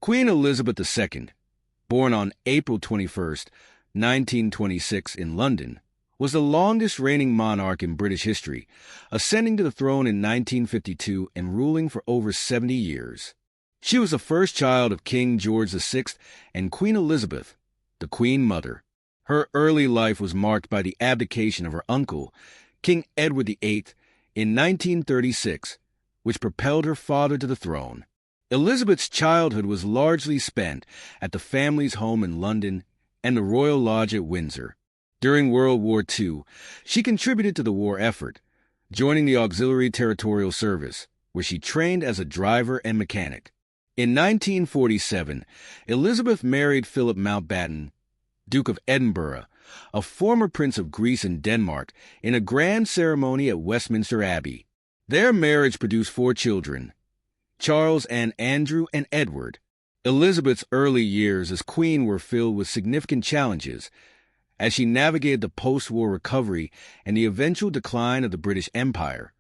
Queen Elizabeth II, born on April 21, 1926 in London, was the longest reigning monarch in British history, ascending to the throne in 1952 and ruling for over 70 years. She was the first child of King George VI and Queen Elizabeth, the Queen Mother. Her early life was marked by the abdication of her uncle, King Edward VIII, in 1936, which propelled her father to the throne. Elizabeth's childhood was largely spent at the family's home in London and the Royal Lodge at Windsor. During World War II, she contributed to the war effort, joining the Auxiliary Territorial Service, where she trained as a driver and mechanic. In 1947, Elizabeth married Philip Mountbatten, Duke of Edinburgh, a former Prince of Greece and Denmark, in a grand ceremony at Westminster Abbey. Their marriage produced 4 children, Charles and Andrew and Edward. Elizabeth's early years as queen were filled with significant challenges as she navigated the post-war recovery and the eventual decline of the British Empire,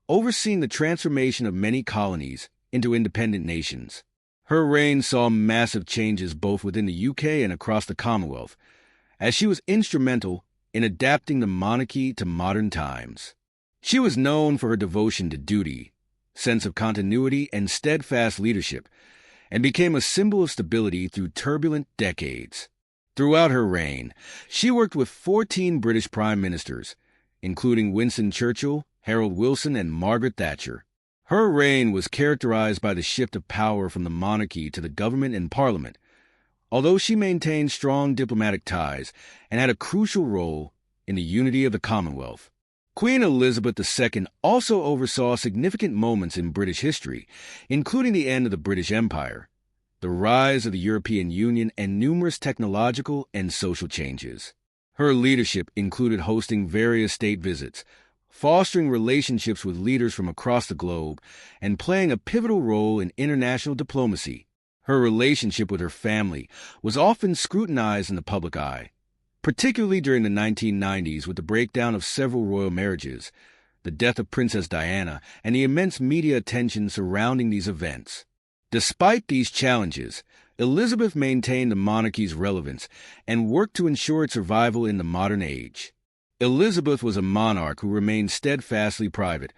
overseeing the transformation of many colonies into independent nations. Her reign saw massive changes both within the UK and across the Commonwealth, as she was instrumental in adapting the monarchy to modern times. She was known for her devotion to duty, sense of continuity, and steadfast leadership, and became a symbol of stability through turbulent decades. Throughout her reign, she worked with 14 British prime ministers, including Winston Churchill, Harold Wilson, and Margaret Thatcher. Her reign was characterized by the shift of power from the monarchy to the government and parliament, although she maintained strong diplomatic ties and had a crucial role in the unity of the Commonwealth. Queen Elizabeth II also oversaw significant moments in British history, including the end of the British Empire, the rise of the European Union, and numerous technological and social changes. Her leadership included hosting various state visits, fostering relationships with leaders from across the globe, and playing a pivotal role in international diplomacy. Her relationship with her family was often scrutinized in the public eye, particularly during the 1990s with the breakdown of several royal marriages, the death of Princess Diana, and the immense media attention surrounding these events. Despite these challenges, Elizabeth maintained the monarchy's relevance and worked to ensure its survival in the modern age. Elizabeth was a monarch who remained steadfastly private,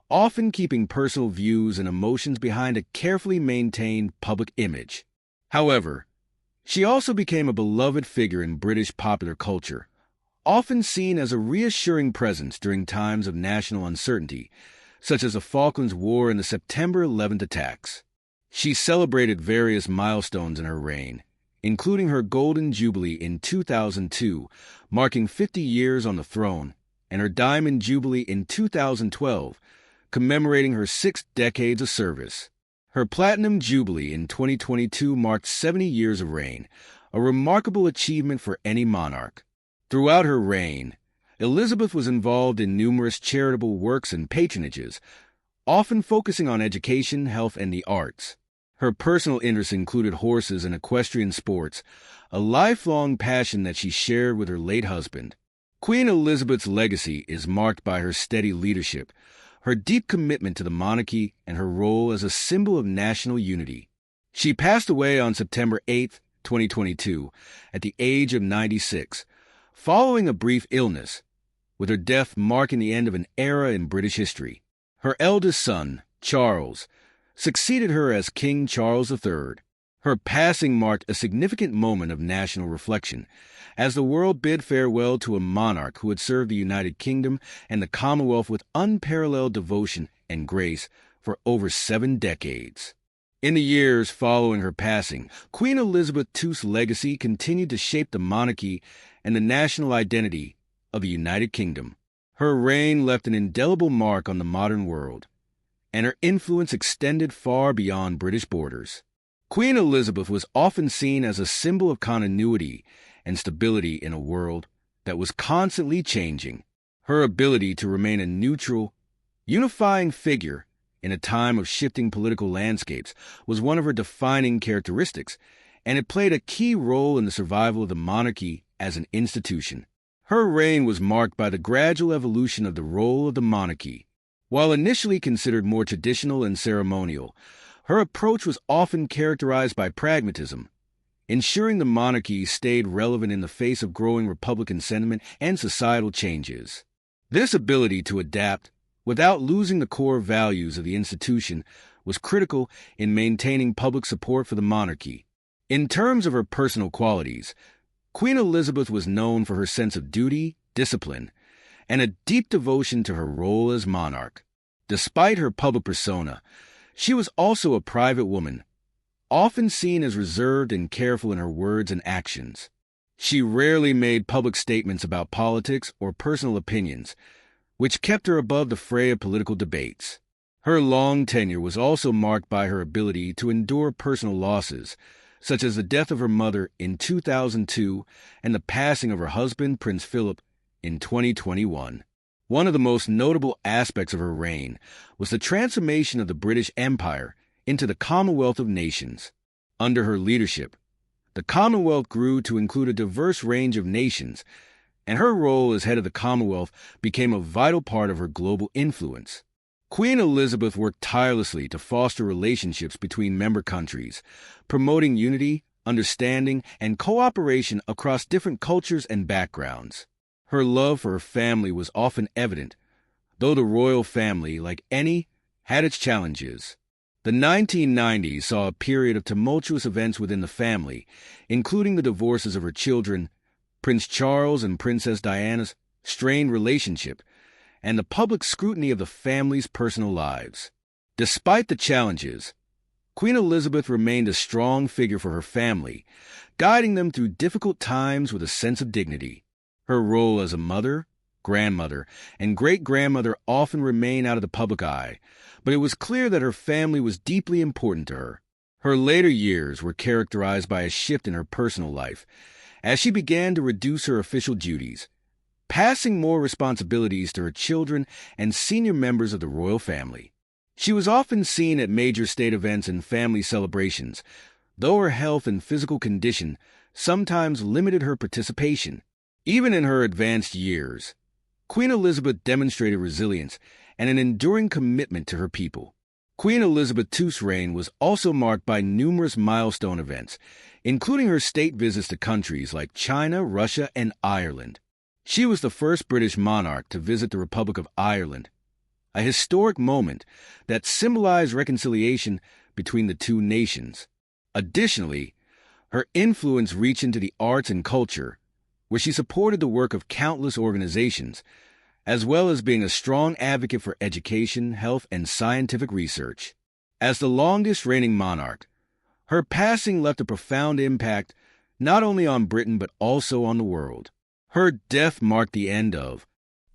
often keeping personal views and emotions behind a carefully maintained public image. However, she also became a beloved figure in British popular culture, often seen as a reassuring presence during times of national uncertainty, such as the Falklands War and the September 11th attacks. She celebrated various milestones in her reign, including her Golden Jubilee in 2002, marking 50 years on the throne, and her Diamond Jubilee in 2012, commemorating her 6 decades of service. Her Platinum Jubilee in 2022 marked 70 years of reign, a remarkable achievement for any monarch. Throughout her reign, Elizabeth was involved in numerous charitable works and patronages, often focusing on education, health, and the arts. Her personal interests included horses and equestrian sports, a lifelong passion that she shared with her late husband. Queen Elizabeth's legacy is marked by her steady leadership, her deep commitment to the monarchy, and her role as a symbol of national unity. She passed away on September 8, 2022, at the age of 96, following a brief illness, with her death marking the end of an era in British history. Her eldest son, Charles, succeeded her as King Charles III. Her passing marked a significant moment of national reflection, as the world bid farewell to a monarch who had served the United Kingdom and the Commonwealth with unparalleled devotion and grace for over 7 decades. In the years following her passing, Queen Elizabeth II's legacy continued to shape the monarchy and the national identity of the United Kingdom. Her reign left an indelible mark on the modern world, and her influence extended far beyond British borders. Queen Elizabeth was often seen as a symbol of continuity and stability in a world that was constantly changing. Her ability to remain a neutral, unifying figure in a time of shifting political landscapes was one of her defining characteristics, and it played a key role in the survival of the monarchy as an institution. Her reign was marked by the gradual evolution of the role of the monarchy. While initially considered more traditional and ceremonial, Her approach was often characterized by pragmatism, ensuring the monarchy stayed relevant in the face of growing Republican sentiment and societal changes. This ability to adapt without losing the core values of the institution was critical in maintaining public support for the monarchy. In terms of her personal qualities, Queen Elizabeth was known for her sense of duty, discipline, and a deep devotion to her role as monarch. Despite her public persona, she was also a private woman, often seen as reserved and careful in her words and actions. She rarely made public statements about politics or personal opinions, which kept her above the fray of political debates. Her long tenure was also marked by her ability to endure personal losses, such as the death of her mother in 2002 and the passing of her husband, Prince Philip, in 2021. One of the most notable aspects of her reign was the transformation of the British Empire into the Commonwealth of Nations. Under her leadership, the Commonwealth grew to include a diverse range of nations, and her role as head of the Commonwealth became a vital part of her global influence. Queen Elizabeth worked tirelessly to foster relationships between member countries, promoting unity, understanding, and cooperation across different cultures and backgrounds. Her love for her family was often evident, though the royal family, like any, had its challenges. The 1990s saw a period of tumultuous events within the family, including the divorces of her children, Prince Charles and Princess Diana's strained relationship, and the public scrutiny of the family's personal lives. Despite the challenges, Queen Elizabeth remained a strong figure for her family, guiding them through difficult times with a sense of dignity. Her role as a mother, grandmother, and great-grandmother often remain out of the public eye, but it was clear that her family was deeply important to her. Her later years were characterized by a shift in her personal life, as she began to reduce her official duties, passing more responsibilities to her children and senior members of the royal family. She was often seen at major state events and family celebrations, though her health and physical condition sometimes limited her participation. Even in her advanced years, Queen Elizabeth demonstrated resilience and an enduring commitment to her people. Queen Elizabeth II's reign was also marked by numerous milestone events, including her state visits to countries like China, Russia, and Ireland. She was the first British monarch to visit the Republic of Ireland, a historic moment that symbolized reconciliation between the two nations. Additionally, her influence reached into the arts and culture, where she supported the work of countless organizations, as well as being a strong advocate for education, health, and scientific research. As the longest reigning monarch, her passing left a profound impact not only on Britain but also on the world. Her death marked the end of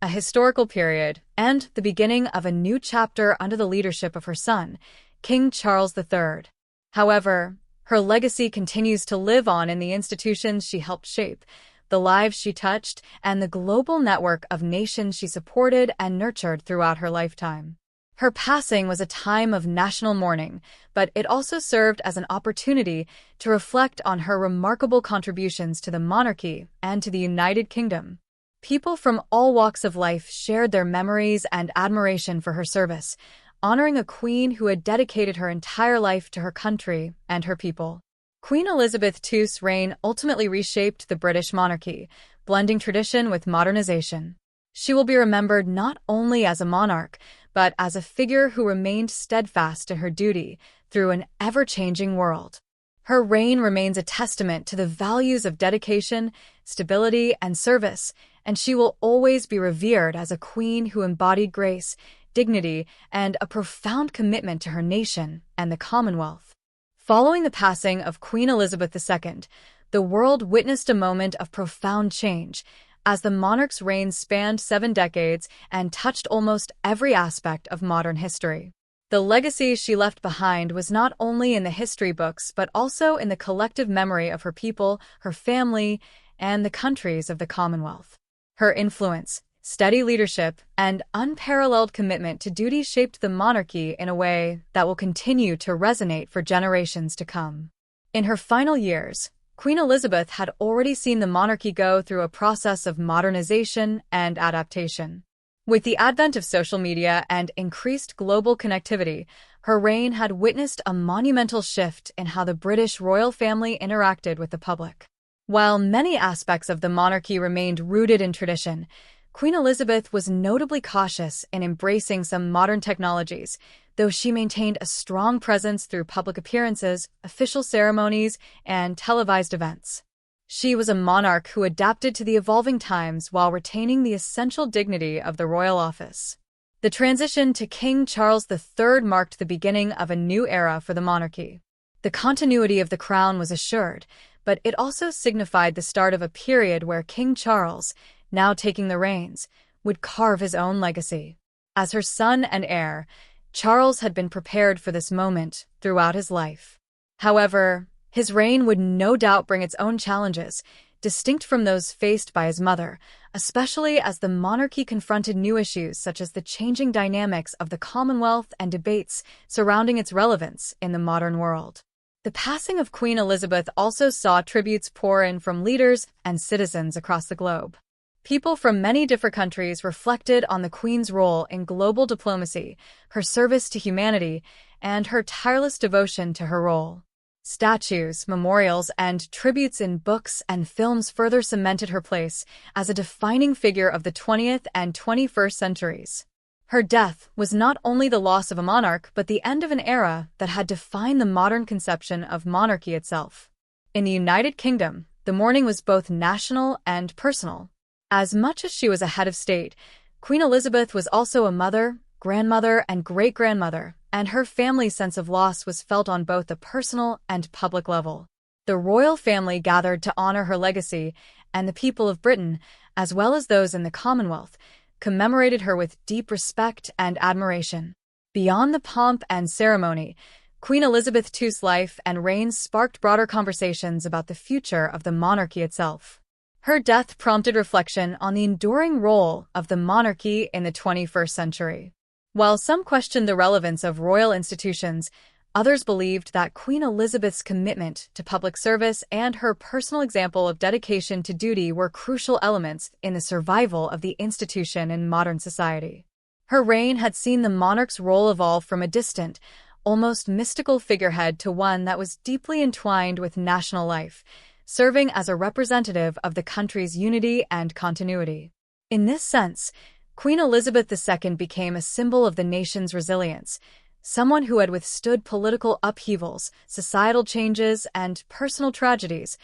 a historical period and the beginning of a new chapter under the leadership of her son, King Charles III. However, her legacy continues to live on in the institutions she helped shape, the lives she touched, and the global network of nations she supported and nurtured throughout her lifetime. Her passing was a time of national mourning, but it also served as an opportunity to reflect on her remarkable contributions to the monarchy and to the United Kingdom. People from all walks of life shared their memories and admiration for her service, honoring a queen who had dedicated her entire life to her country and her people. Queen Elizabeth II's reign ultimately reshaped the British monarchy, blending tradition with modernization. She will be remembered not only as a monarch, but as a figure who remained steadfast to her duty through an ever-changing world. Her reign remains a testament to the values of dedication, stability, and service, and she will always be revered as a queen who embodied grace, dignity, and a profound commitment to her nation and the Commonwealth. Following the passing of Queen Elizabeth II, the world witnessed a moment of profound change, as the monarch's reign spanned 7 decades and touched almost every aspect of modern history. The legacy she left behind was not only in the history books but also in the collective memory of her people, her family, and the countries of the Commonwealth. Her influence, steady leadership, and unparalleled commitment to duty shaped the monarchy in a way that will continue to resonate for generations to come. In her final years, Queen Elizabeth had already seen the monarchy go through a process of modernization and adaptation. With the advent of social media and increased global connectivity, her reign had witnessed a monumental shift in how the British royal family interacted with the public. While many aspects of the monarchy remained rooted in tradition, Queen Elizabeth was notably cautious in embracing some modern technologies, though she maintained a strong presence through public appearances, official ceremonies, and televised events. She was a monarch who adapted to the evolving times while retaining the essential dignity of the royal office. The transition to King Charles III marked the beginning of a new era for the monarchy. The continuity of the crown was assured, but it also signified the start of a period where King Charles, now taking the reins, would carve his own legacy. As her son and heir, Charles had been prepared for this moment throughout his life. However, his reign would no doubt bring its own challenges, distinct from those faced by his mother, especially as the monarchy confronted new issues such as the changing dynamics of the Commonwealth and debates surrounding its relevance in the modern world. The passing of Queen Elizabeth also saw tributes pour in from leaders and citizens across the globe. People from many different countries reflected on the Queen's role in global diplomacy, her service to humanity, and her tireless devotion to her role. Statues, memorials, and tributes in books and films further cemented her place as a defining figure of the 20th and 21st centuries. Her death was not only the loss of a monarch, but the end of an era that had defined the modern conception of monarchy itself. In the United Kingdom, the mourning was both national and personal. As much as she was a head of state, Queen Elizabeth was also a mother, grandmother, and great-grandmother, and her family's sense of loss was felt on both a personal and public level. The royal family gathered to honor her legacy, and the people of Britain, as well as those in the Commonwealth, commemorated her with deep respect and admiration. Beyond the pomp and ceremony, Queen Elizabeth II's life and reign sparked broader conversations about the future of the monarchy itself. Her death prompted reflection on the enduring role of the monarchy in the 21st century. While some questioned the relevance of royal institutions, others believed that Queen Elizabeth's commitment to public service and her personal example of dedication to duty were crucial elements in the survival of the institution in modern society. Her reign had seen the monarch's role evolve from a distant, almost mystical figurehead to one that was deeply entwined with national life, serving as a representative of the country's unity and continuity. In this sense, Queen Elizabeth II became a symbol of the nation's resilience, someone who had withstood political upheavals, societal changes, and personal tragedies,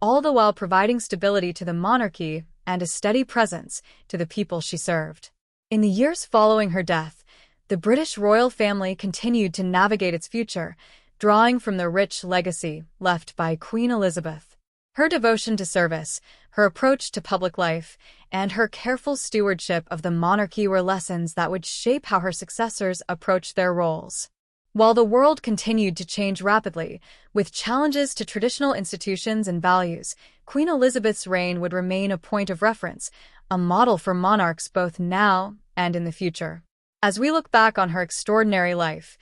all the while providing stability to the monarchy and a steady presence to the people she served. In the years following her death, the British royal family continued to navigate its future, drawing from the rich legacy left by Queen Elizabeth. Her devotion to service, her approach to public life, and her careful stewardship of the monarchy were lessons that would shape how her successors approached their roles. While the world continued to change rapidly, with challenges to traditional institutions and values, Queen Elizabeth's reign would remain a point of reference, a model for monarchs both now and in the future. As we look back on her extraordinary life,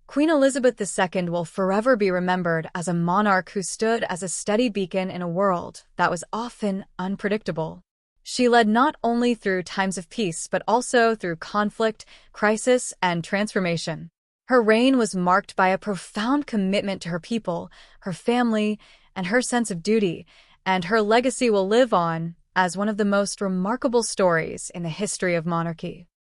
Queen Elizabeth II will forever be remembered as a monarch who stood as a steady beacon in a world that was often unpredictable. She led not only through times of peace but also through conflict, crisis, and transformation. Her reign was marked by a profound commitment to her people, her family, and her sense of duty, and her legacy will live on as one of the most remarkable stories in the history of monarchy.